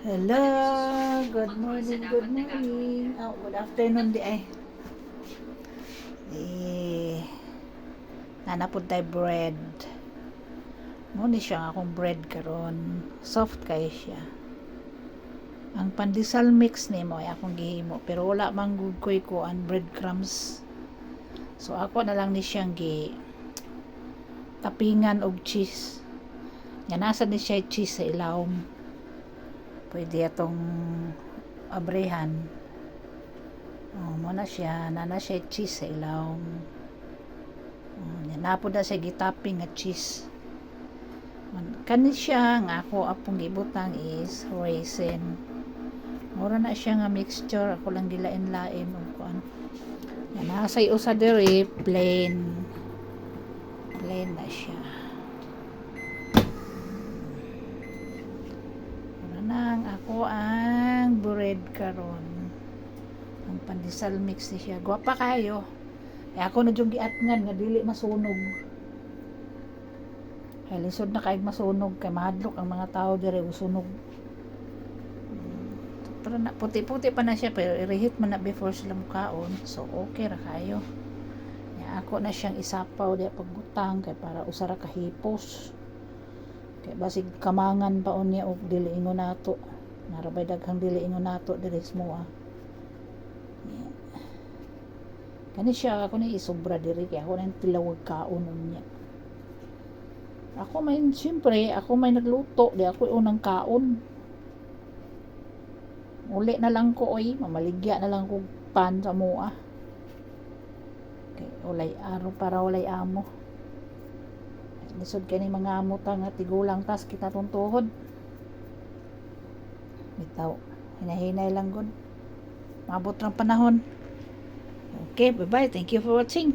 Hello, good morning, good morning. Oh, good afternoon di ay. Nanapod tayo bread. Muna siya akong bread karon. Soft kayo siya. Ang pandesal mix ni mo ay akong gihimo pero wala man gud koy ko ang breadcrumbs. So ako na lang ni siyang gi tapingan og cheese. Nga nasa ni siya cheese sa ilawom. Pwede atong abrehan. Muna siya, nana siya cheese sa ilawom. Napo na siya gitapping nga cheese. Kani siya nga ako apong gibutang is raisin. Mura na siya nga mixture, ako lang gilain-lain o kuan. Nasay usa diri plain na siya. Nang ako ang bread karon. Ang pandesal mix ni siya. Gwapa kayo. Ako na jung giatngan nga dili masunog. Ay lisod na kaig masunog kay mahadlok ang mga tao dire usunog. Pero na puti-puti pa na siya pero i-reheat man na before sila mukaon. So okay ra kayo. Ya ako na siyang isapaw di pagbutang kay para usara ka hipos. Kay basig kamangan pa unya og dili ingon nato. Narabay daghang dili ingon nato diri sa mua. Kani siya ako na isobra diri kay ako na tilawag kaon unya. Ako may siyempre ako may nagluto di ako unang kaon. Uli na lang ko oy mamaligya na lang ko pan sa mua. Okay, ulay araw para ulay amo. Lisod kani mga amo ta nga tigulang tas kita tuntuhod. Bitaw, hinahinay lang gud. Mabot ng panahon. Okay, bye-bye. Thank you for watching.